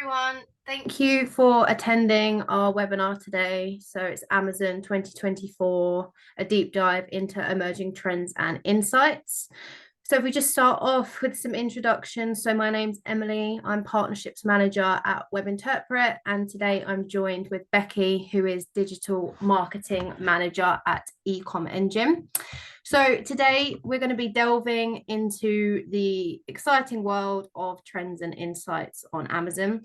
everyone. Thank you for attending our webinar today. So it's Amazon 2024, a deep dive into emerging trends and insights. So if we just start off with some introductions. So my name's Emily. I'm Partnerships Manager at Webinterpret, and today I'm joined with Becky, who is Digital Marketing Manager at ecommerce. So today we're going to be delving into the exciting world of trends and insights on Amazon.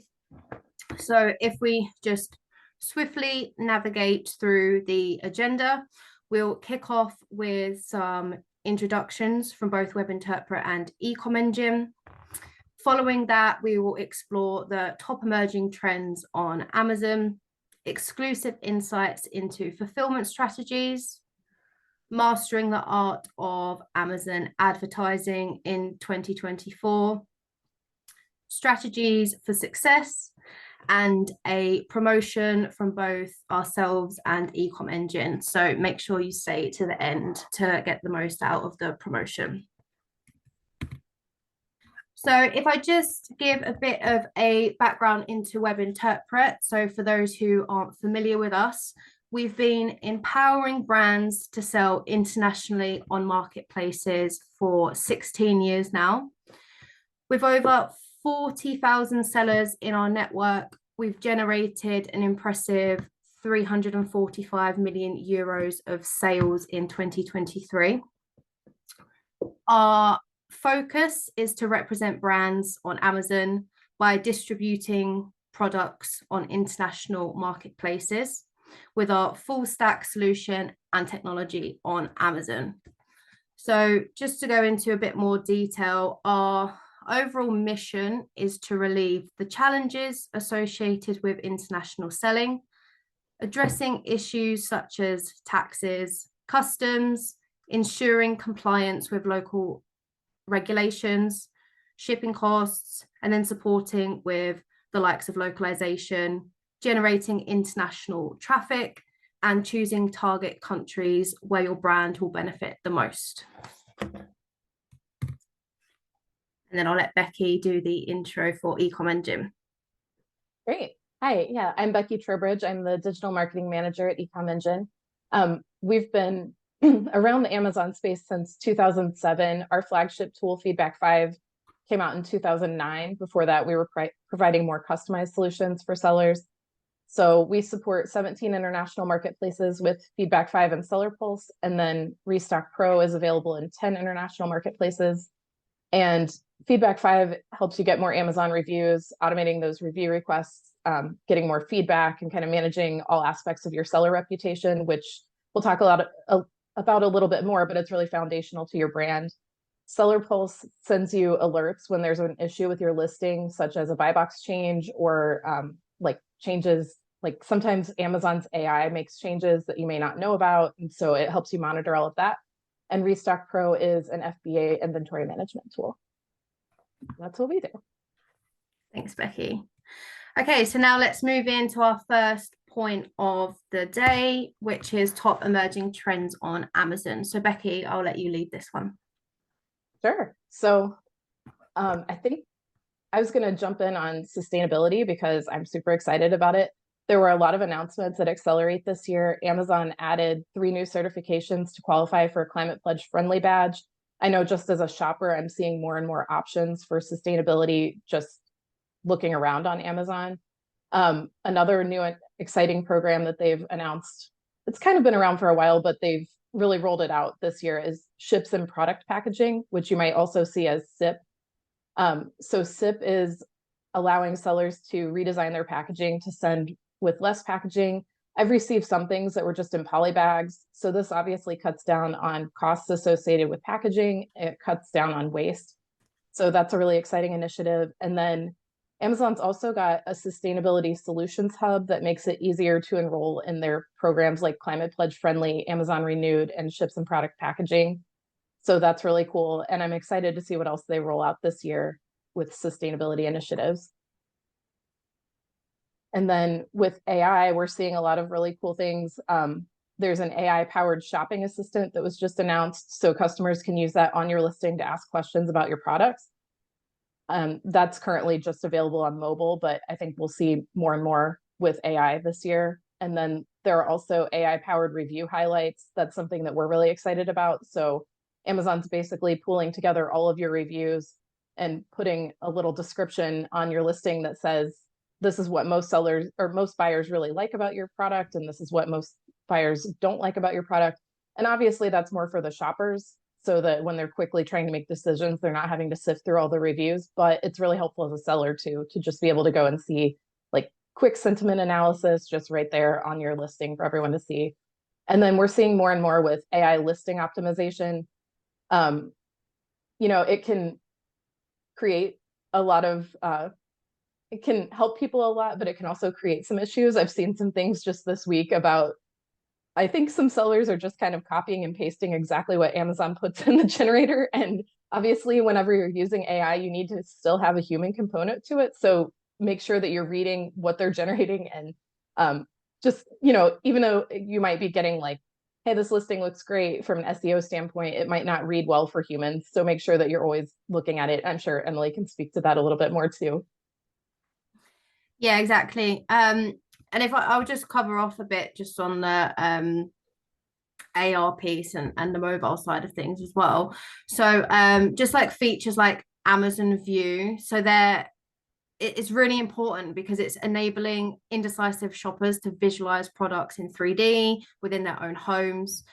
So if we just swiftly navigate through the agenda, we'll kick off with some introductions from both Webinterpret and ecommerce. Following that, we will explore the top emerging trends on Amazon, exclusive insights into fulfillment strategies, mastering the art of Amazon advertising in 2024, strategies for success, and a promotion from both ourselves and ecommerce. So make sure you stay to the end to get the most out of the promotion. So if I just give a bit of a background into Webinterpret, so for those who aren't familiar with us, we've been empowering brands to sell internationally on marketplaces for 16 years now. With over 40,000 sellers in our network, we've generated an impressive 345 million euros of sales in 2023. Our focus is to represent brands on Amazon by distributing products on international marketplaces with our full stack solution and technology on Amazon. So just to go into a bit more detail, our overall mission is to relieve the challenges associated with international selling, addressing issues such as taxes, customs, ensuring compliance with local regulations, shipping costs, and then supporting with the likes of localization, generating international traffic, and choosing target countries where your brand will benefit the most. And then I'll let Becky do the intro for ecommerce. Great. Hi, yeah, I'm Becky Trowbridge. I'm the Digital Marketing Manager at ecommerce. We've been around the Amazon space since 2007. Our flagship tool, Feedback 5, came out in 2009. Before that, we were providing more customized solutions for sellers. So we support 17 international marketplaces with Feedback 5 and Seller Pulse, and then Restock Pro is available in 10 international marketplaces. And Feedback 5 helps you get more Amazon reviews, automating those review requests, getting more feedback, and kind of managing all aspects of your seller reputation, which we'll talk about a little bit more, but it's really foundational to your brand. Seller Pulse sends you alerts when there's an issue with your listing, such as a buy box change or like changes, like sometimes Amazon's AI makes changes that you may not know about. And so it helps you monitor all of that. And Restock Pro is an FBA inventory management tool. That's what we do. Thanks, Becky. Okay, so now let's move into our first point of the day, which is top emerging trends on Amazon. So Becky, I'll let you lead this one. Sure. So I think I was going to jump in on sustainability because I'm super excited about it. There were a lot of announcements at Accelerate this year. Amazon added 3 new certifications to qualify for a Climate Pledge Friendly badge. I know just as a shopper, I'm seeing more and more options for sustainability just looking around on Amazon. Another new and exciting program that they've announced, it's kind of been around for a while, but they've really rolled it out this year, is ships and product packaging, which you might also see as SIP. So SIP is allowing sellers to redesign their packaging to send with less packaging. I've received some things that were just in poly bags. So this obviously cuts down on costs associated with packaging. It cuts down on waste. So that's a really exciting initiative. And then Amazon's also got a sustainability solutions hub that makes it easier to enroll in their programs like Climate Pledge Friendly, Amazon Renewed, and ships and product packaging. So that's really cool. And I'm excited to see what else they roll out this year with sustainability initiatives. And then with AI, we're seeing a lot of really cool things. There's an AI-powered shopping assistant that was just announced, so customers can use that on your listing to ask questions about your products. That's currently just available on mobile, but I think we'll see more and more with AI this year. And then there are also AI-powered review highlights. That's something that we're really excited about. So Amazon's basically pooling together all of your reviews and putting a little description on your listing that says, this is what most sellers or most buyers really like about your product, and this is what most buyers don't like about your product. And obviously that's more for the shoppers, so that when they're quickly trying to make decisions, they're not having to sift through all the reviews. But it's really helpful as a seller to just be able to go and see like quick sentiment analysis just right there on your listing for everyone to see. And then we're seeing more and more with AI listing optimization. It can create a lot of it can help people a lot, but it can also create some issues. I've seen some things just this week about, I think some sellers are just kind of copying and pasting exactly what Amazon puts in the generator. And obviously, whenever you're using AI, you need to still have a human component to it. So make sure that you're reading what they're generating, and even though you might be getting like, hey, this listing looks great from an SEO standpoint, it might not read well for humans. So make sure that you're always looking at it. I'm sure Emily can speak to that a little bit more too. Yeah, exactly. And if I'll just cover off a bit just on the AR piece and the mobile side of things as well. So just like features like Amazon View, so it's really important because it's enabling indecisive shoppers to visualize products in 3D within their own homes.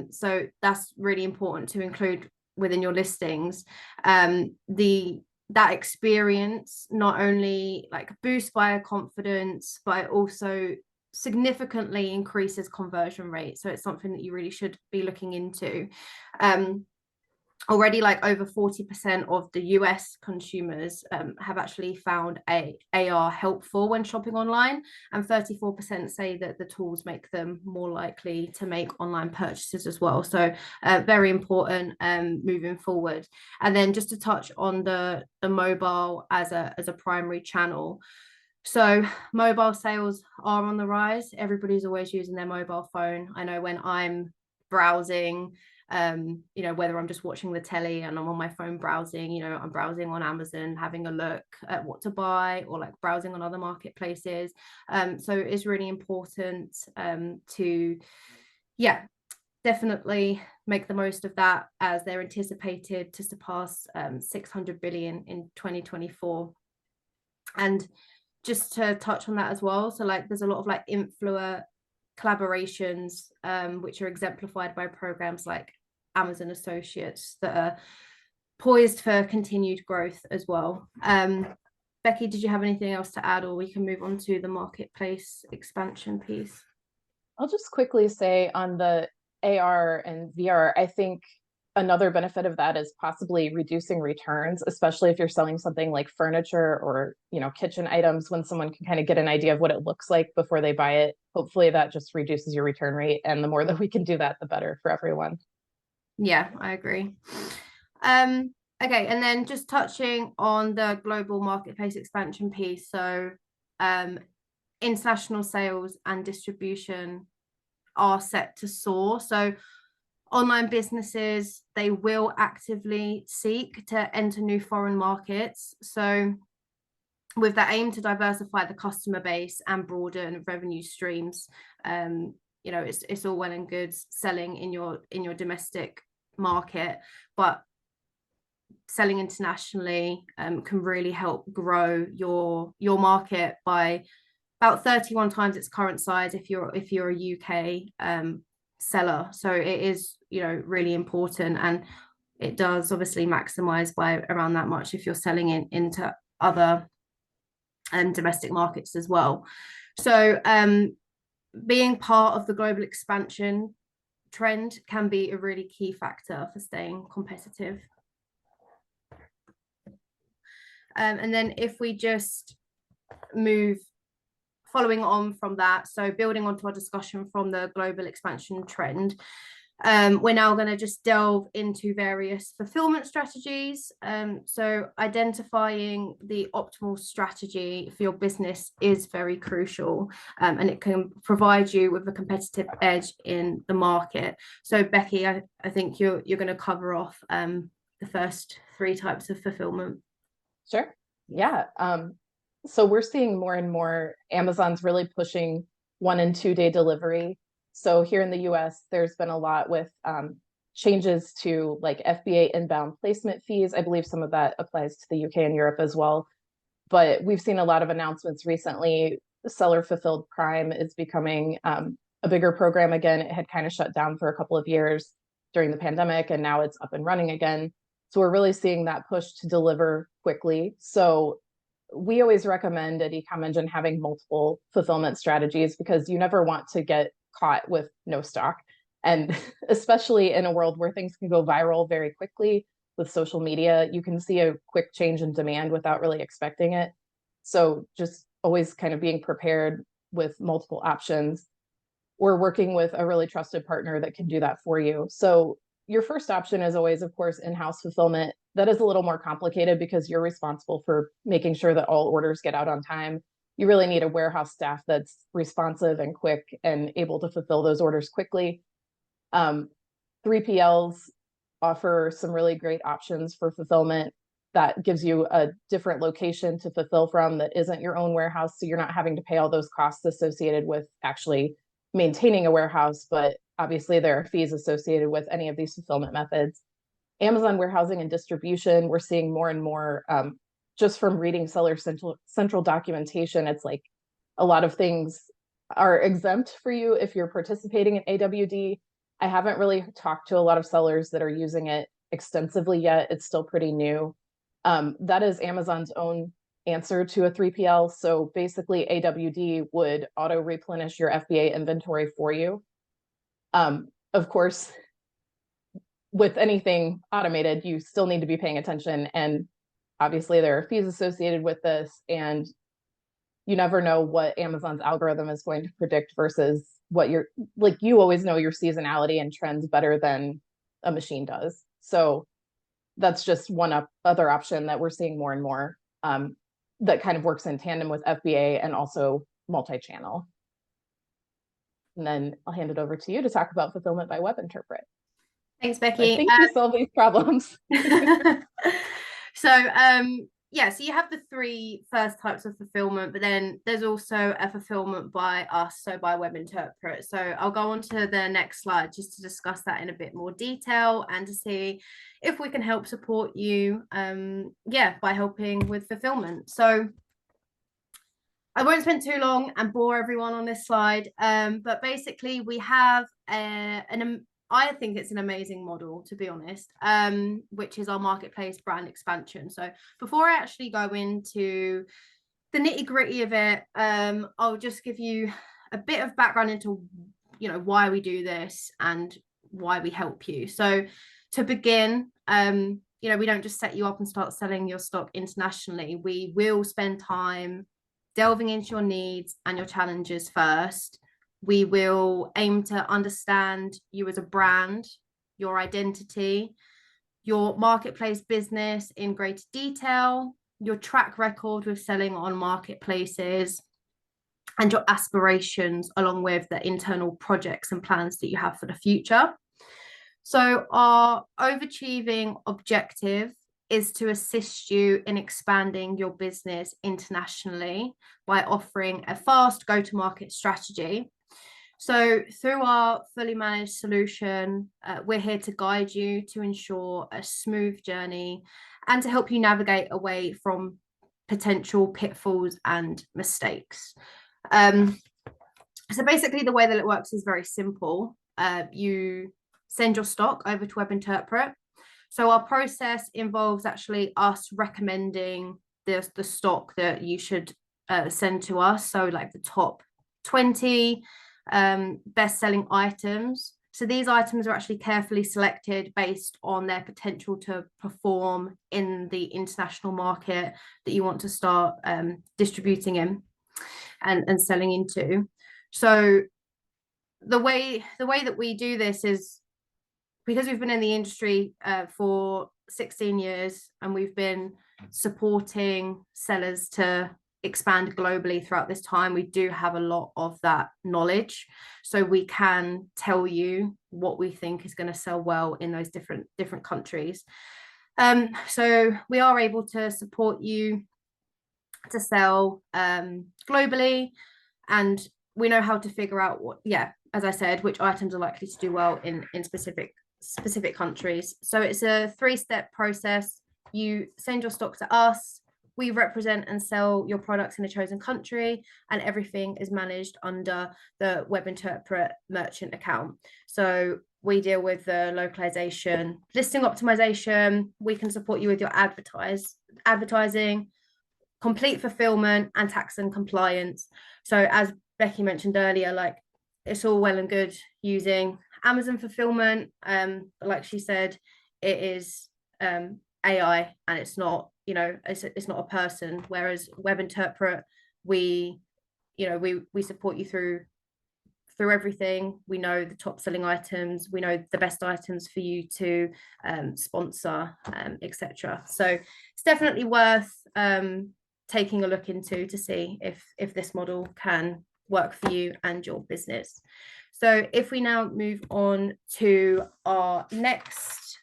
So that's really important to include within your listings. That experience not only like boosts buyer confidence, but it also significantly increases conversion rate. So it's something that you really should be looking into. Already like over 40% of the US consumers have actually found AR helpful when shopping online, and 34% say that the tools make them more likely to make online purchases as well. So very important moving forward. And then just to touch on the mobile as a primary channel. So mobile sales are on the rise. Everybody's always using their mobile phone. I know when I'm browsing, whether I'm just watching the telly and I'm on my phone browsing, I'm browsing on Amazon, having a look at what to buy, or like browsing on other marketplaces. So it's really important to, definitely make the most of that, as they're anticipated to surpass 600 billion in 2024. And just to touch on that as well, so like there's a lot of like influencer collaborations which are exemplified by programs like Amazon Associates that are poised for continued growth as well. Becky, did you have anything else to add, or we can move on to the marketplace expansion piece? I'll just quickly say on the AR and VR, I think another benefit of that is possibly reducing returns, especially if you're selling something like furniture or, kitchen items, when someone can kind of get an idea of what it looks like before they buy it. Hopefully that just reduces your return rate. And the more that we can do that, the better for everyone. Yeah, I agree. Okay, and then just touching on the global marketplace expansion piece. So international sales and distribution are set to soar. So online businesses, they will actively seek to enter new foreign markets. So with that aim to diversify the customer base and broaden revenue streams, it's all well and good selling in your domestic market, but selling internationally can really help grow your market by about 31 times its current size if you're a UK seller. So it is really important, and it does obviously maximize by around that much if you're selling into other domestic markets as well. So being part of the global expansion trend can be a really key factor for staying competitive. And then if we just move following on from that, so building onto our discussion from the global expansion trend, we're now going to just delve into various fulfillment strategies. So identifying the optimal strategy for your business is very crucial, and it can provide you with a competitive edge in the market. So Becky, I think you're going to cover off the first three types of fulfillment. Sure. Yeah. So we're seeing more and more Amazon's really pushing 1 and 2 day delivery. So here in the US, there's been a lot with changes to like FBA inbound placement fees. I believe some of that applies to the UK and Europe as well. But we've seen a lot of announcements recently. Seller fulfilled Prime is becoming a bigger program again. It had kind of shut down for a couple of years during the pandemic, and now it's up and running again. So we're really seeing that push to deliver quickly. So we always recommend at Ecom Engine having multiple fulfillment strategies because you never want to get caught with no stock. And especially in a world where things can go viral very quickly with social media, you can see a quick change in demand without really expecting it. So just always kind of being prepared with multiple options or working with a really trusted partner that can do that for you. So your first option is always, of course, in-house fulfillment. That is a little more complicated because you're responsible for making sure that all orders get out on time. You really need a warehouse staff that's responsive and quick and able to fulfill those orders quickly. 3PLs offer some really great options for fulfillment that gives you a different location to fulfill from that isn't your own warehouse. So you're not having to pay all those costs associated with actually maintaining a warehouse, but obviously there are fees associated with any of these fulfillment methods. Amazon warehousing and distribution, we're seeing more and more just from reading seller central documentation. It's like a lot of things are exempt for you if you're participating in AWD. I haven't really talked to a lot of sellers that are using it extensively yet. It's still pretty new. That is Amazon's own answer to a 3PL. So basically AWD would auto replenish your FBA inventory for you. Of course, with anything automated, you still need to be paying attention. And obviously there are fees associated with this, and you never know what Amazon's algorithm is going to predict versus what you're like, you always know your seasonality and trends better than a machine does. So that's just one other option that we're seeing more and more that kind of works in tandem with FBA and also multi-channel. And then I'll hand it over to you to talk about fulfillment by Webinterpret. Thanks, Becky. I think you solve these problems. So yeah, so you have the 3 first types of fulfillment, but then there's also a fulfillment by us, so by Webinterpret. So I'll go on to the next slide just to discuss that in a bit more detail and to see if we can help support you yeah, by helping with fulfillment. So I won't spend too long and bore everyone on this slide, but basically we have I think it's an amazing model, to be honest, which is our marketplace brand expansion. So before I actually go into the nitty-gritty of it, I'll just give you a bit of background into, you know, why we do this and why we help you. So to begin, you know, we don't just set you up and start selling your stock internationally. We will spend time delving into your needs and your challenges first. We will aim to understand you as a brand, your identity, your marketplace business in greater detail, your track record with selling on marketplaces, and your aspirations, along with the internal projects and plans that you have for the future. So our overachieving objective is to assist you in expanding your business internationally by offering a fast go-to-market strategy. So through our fully managed solution, we're here to guide you to ensure a smooth journey and to help you navigate away from potential pitfalls and mistakes. So basically the way that it works is very simple. You send your stock over to Webinterpret. So our process involves actually us recommending the stock that you should send to us. So like the top 20 best-selling items. So these items are actually carefully selected based on their potential to perform in the international market that you want to start distributing in and selling into. So the way that we do this is because we've been in the industry for 16 years and we've been supporting sellers to expand globally throughout this time. We do have a lot of that knowledge, so we can tell you what we think is going to sell well in those different countries. So we are able to support you to sell globally, and we know how to figure out what, yeah, as I said, which items are likely to do well in specific countries. So it's a 3-step process. You send your stock to us, we represent and sell your products in a chosen country, and everything is managed under the Webinterpret merchant account. So we deal with the localization, listing optimization. We can support you with your advertising, complete fulfillment, and tax and compliance. So as Becky mentioned earlier, like, it's all well and good using Amazon fulfillment, but like she said, it is AI, and it's not, it's not a person. Whereas Webinterpret, we we support you through everything. We know the top selling items, we know the best items for you to sponsor, etc. So it's definitely worth taking a look into to see if this model can work for you and your business. So if we now move on to our next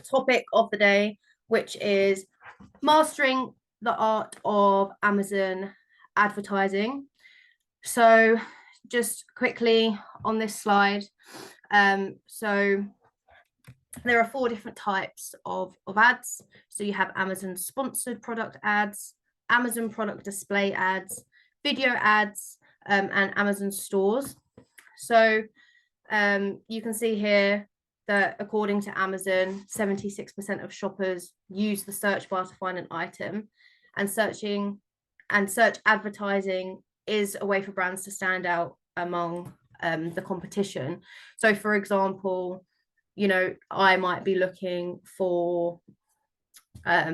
topic of the day, which is mastering the art of Amazon advertising. So just quickly on this slide, so there are 4 different types of ads. So you have Amazon sponsored product ads, Amazon product display ads, video ads, and Amazon stores. So you can see here that according to Amazon, 76% of shoppers use the search bar to find an item, and search advertising is a way for brands to stand out among the competition. So for example, I might be looking for a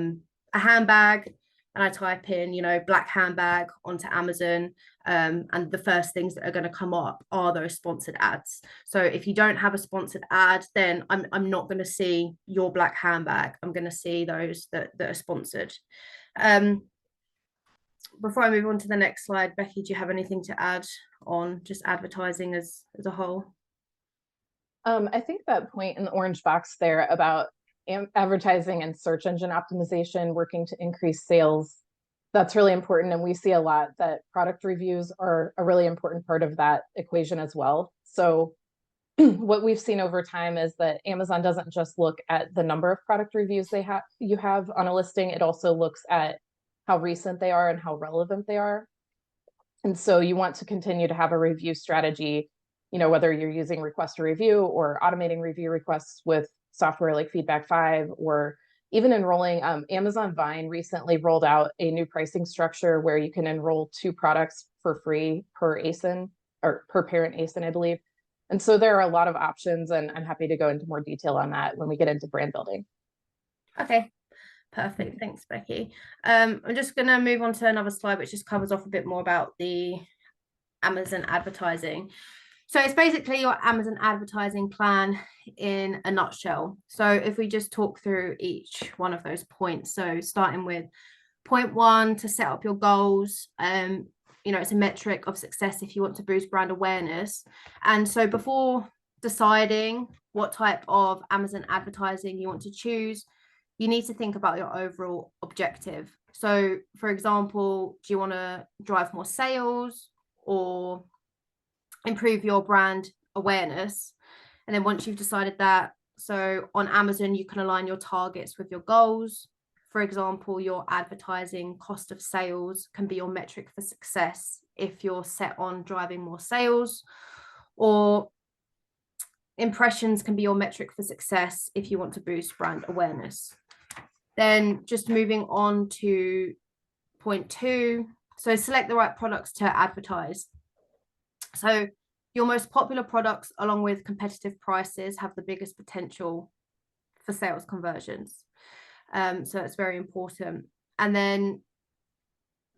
handbag, and I type in, black handbag onto Amazon, and the first things that are going to come up are those sponsored ads. So if you don't have a sponsored ad, then I'm not going to see your black handbag. I'm going to see those that are sponsored. Before I move on to the next slide, Becky, do you have anything to add on just advertising as a whole? I think that point in the orange box there about advertising and search engine optimization working to increase sales, that's really important. And we see a lot that product reviews are a really important part of that equation as well. So what we've seen over time is that Amazon doesn't just look at the number of product reviews you have on a listing. It also looks at how recent they are and how relevant they are. And so you want to continue to have a review strategy, whether you're using request to review or automating review requests with software like Feedback 5, or even enrolling. Amazon Vine recently rolled out a new pricing structure where you can enroll 2 products for free per ASIN, or per parent ASIN, I believe. And so there are a lot of options, and I'm happy to go into more detail on that when we get into brand building. Okay, perfect. Thanks, Becky. I'm just going to move on to another slide, which just covers off a bit more about the Amazon advertising. So it's basically your Amazon advertising plan in a nutshell. So if we just talk through each one of those points, so starting with point 1, to set up your goals. It's a metric of success if you want to boost brand awareness. And so before deciding what type of Amazon advertising you want to choose, you need to think about your overall objective. So for example, do you want to drive more sales or improve your brand awareness? And then once you've decided that, so on Amazon, you can align your targets with your goals. For example, your advertising cost of sales can be your metric for success if you're set on driving more sales, or impressions can be your metric for success if you want to boost brand awareness. Then just moving on to point 2, so select the right products to advertise. So your most popular products, along with competitive prices, have the biggest potential for sales conversions. So it's very important. And then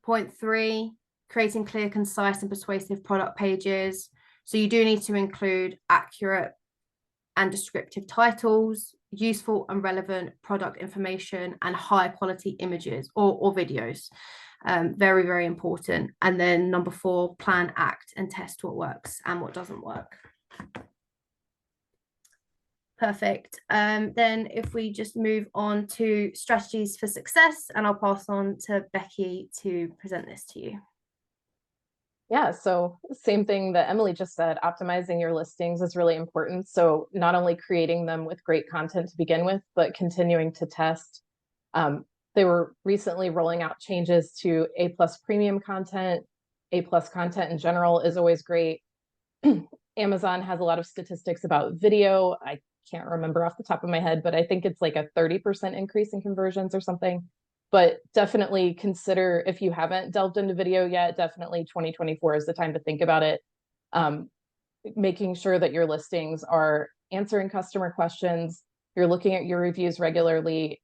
point 3, creating clear, concise, and persuasive product pages. So you do need to include accurate and descriptive titles, useful and relevant product information, and high quality images or videos. Very, very important. And then number 4, plan, act, and test what works and what doesn't work. Perfect. Then if we just move on to strategies for success, and I'll pass on to Becky to present this to you. Yeah, so same thing that Emily just said, optimizing your listings is really important. So not only creating them with great content to begin with, but continuing to test. They were recently rolling out changes to A+ premium content. A+ content in general is always great. Amazon has a lot of statistics about video. I can't remember off the top of my head, but I think it's like a 30% increase in conversions or something. But definitely consider, if you haven't delved into video yet, definitely 2024 is the time to think about it. Making sure that your listings are answering customer questions, you're looking at your reviews regularly,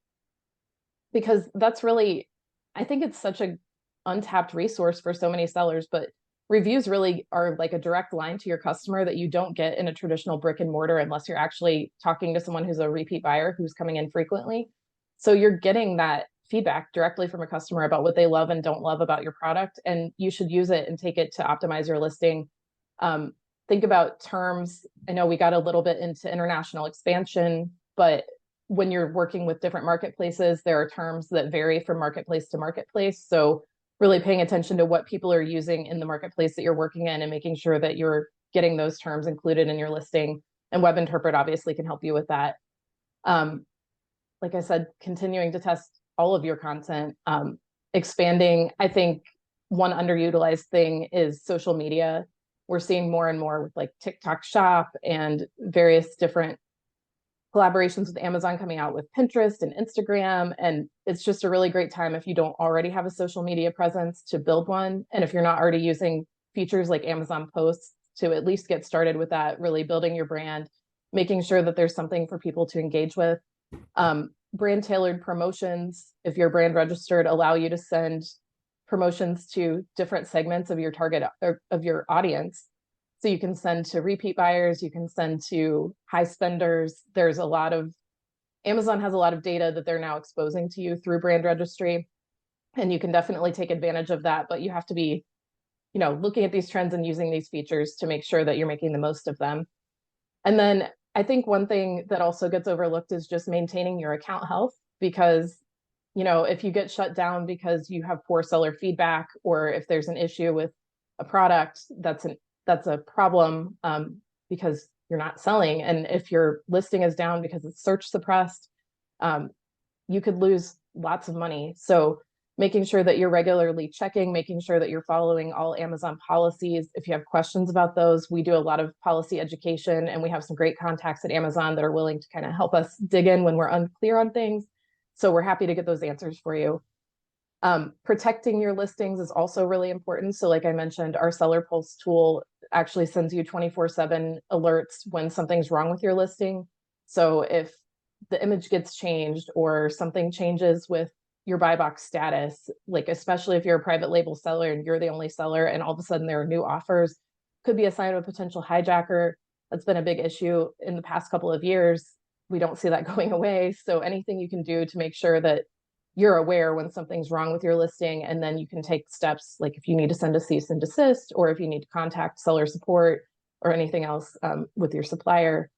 because that's really, I think it's such a untapped resource for so many sellers, but reviews really are like a direct line to your customer that you don't get in a traditional brick and mortar unless you're actually talking to someone who's a repeat buyer who's coming in frequently. So you're getting that feedback directly from a customer about what they love and don't love about your product, and you should use it and take it to optimize your listing. Think about terms. I know we got a little bit into international expansion, but when you're working with different marketplaces, there are terms that vary from marketplace to marketplace. So really paying attention to what people are using in the marketplace that you're working in and making sure that you're getting those terms included in your listing. And Webinterpret obviously can help you with that. Like I said, continuing to test all of your content, expanding. I think one underutilized thing is social media. We're seeing more and more with like TikTok Shop and various different collaborations with Amazon coming out with Pinterest and Instagram. And it's just a really great time, if you don't already have a social media presence, to build one. And if you're not already using features like Amazon Posts, to at least get started with that, really building your brand, making sure that there's something for people to engage with. Brand tailored promotions, if you're brand registered, allow you to send promotions to different segments of your target, of your audience. So you can send to repeat buyers, you can send to high spenders. There's a lot of, Amazon has a lot of data that they're now exposing to you through brand registry, and you can definitely take advantage of that, but you have to be, looking at these trends and using these features to make sure that you're making the most of them. And then I think one thing that also gets overlooked is just maintaining your account health, because if you get shut down because you have poor seller feedback, or if there's an issue with a product, that's a problem, because you're not selling. And if your listing is down because it's search suppressed, you could lose lots of money. So making sure that you're regularly checking, making sure that you're following all Amazon policies. If you have questions about those, we do a lot of policy education, and we have some great contacts at Amazon that are willing to kind of help us dig in when we're unclear on things. So we're happy to get those answers for you. Protecting your listings is also really important. So like I mentioned, our Seller Pulse tool actually sends you 24/7 alerts when something's wrong with your listing. So if the image gets changed or something changes with your buy box status, like especially if you're a private label seller and you're the only seller and all of a sudden there are new offers, could be a sign of a potential hijacker. That's been a big issue in the past couple of years. We don't see that going away. So anything you can do to make sure that you're aware when something's wrong with your listing, and then you can take steps, like if you need to send a cease and desist, or if you need to contact seller support or anything else with your supplier.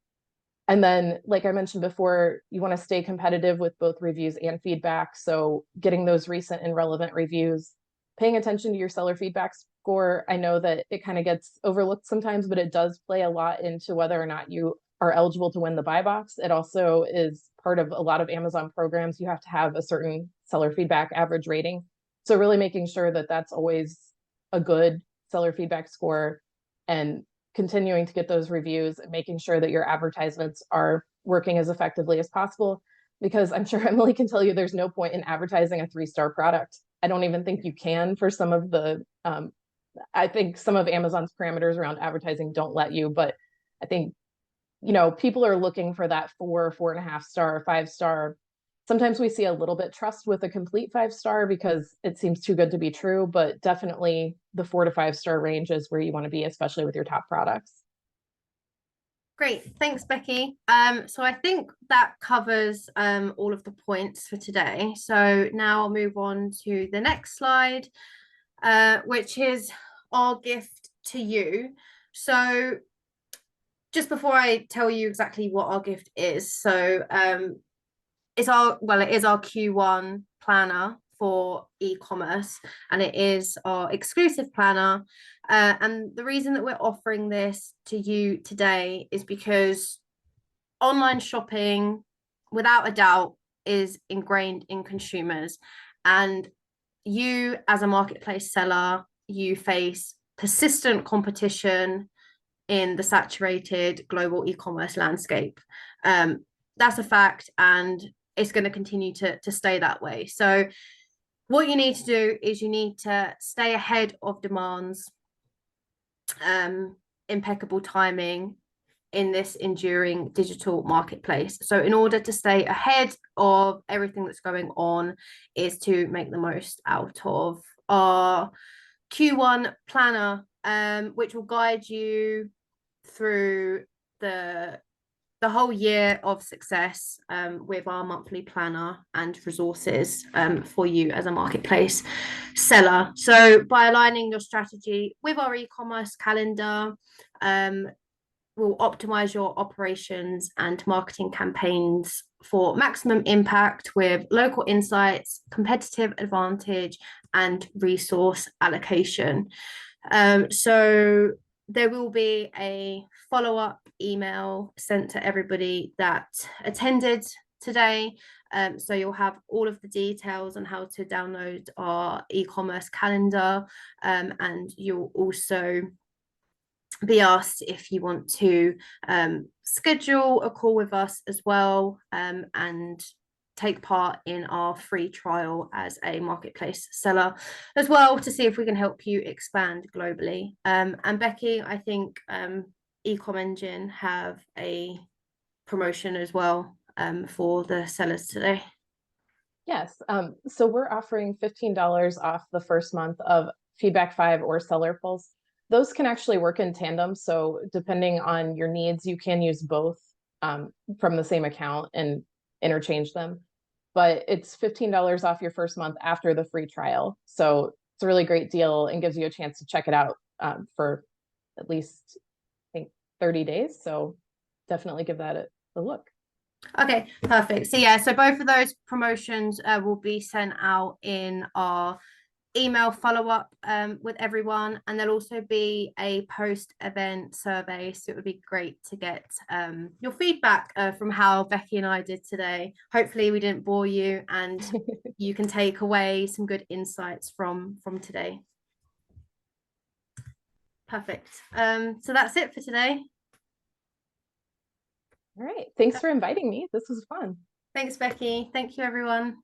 And then, like I mentioned before, you want to stay competitive with both reviews and feedback. So getting those recent and relevant reviews, paying attention to your seller feedback score. I know that it kind of gets overlooked sometimes, but it does play a lot into whether or not you are eligible to win the buy box. It also is part of a lot of Amazon programs. You have to have a certain seller feedback average rating. So really making sure that that's always a good seller feedback score, and continuing to get those reviews and making sure that your advertisements are working as effectively as possible. Because I'm sure Emily can tell you there's no point in advertising a 3-star product. I don't even think you can for some of the, I think some of Amazon's parameters around advertising don't let you, but I think, people are looking for that 4.5 star, 5-star. Sometimes we see a little bit trust with a complete 5-star because it seems too good to be true, but definitely the 4 to 5-star range is where you want to be, especially with your top products. Great, thanks, Becky. So I think that covers all of the points for today. So now I'll move on to the next slide, which is our gift to you. So just before I tell you exactly what our gift is, so it is our Q1 planner for e-commerce, and it is our exclusive planner. And the reason that we're offering this to you today is because online shopping, without a doubt, is ingrained in consumers. And you, as a marketplace seller, you face persistent competition in the saturated global e-commerce landscape. That's a fact, and it's going to continue to stay that way. So what you need to do is you need to stay ahead of demands, impeccable timing in this enduring digital marketplace. So in order to stay ahead of everything that's going on is to make the most out of our Q1 planner, which will guide you through the whole year of success, with our monthly planner and resources, for you as a marketplace seller. So by aligning your strategy with our e-commerce calendar, will optimize your operations and marketing campaigns for maximum impact with local insights, competitive advantage, and resource allocation. So there will be a follow-up email sent to everybody that attended today. So you'll have all of the details on how to download our e-commerce calendar, and you'll also be asked if you want to schedule a call with us as well, and take part in our free trial as a marketplace seller as well, to see if we can help you expand globally. And Becky, I think Ecom Engine have a promotion as well, for the sellers today. Yes. So we're offering $15 off the first month of Feedback 5 or Seller Pulse. Those can actually work in tandem. So depending on your needs, you can use both from the same account and interchange them. But it's $15 off your first month after the free trial. So it's a really great deal and gives you a chance to check it out for at least, I think, 30 days. So definitely give that a look. Okay, perfect. So yeah, so both of those promotions will be sent out in our email follow-up with everyone, and there'll also be a post-event survey, so it would be great to get your feedback from how Becky and I did today. Hopefully we didn't bore you, and you can take away some good insights from today. Perfect. So that's it for today. All right. Thanks for inviting me. This was fun. Thanks, Becky. Thank you, everyone.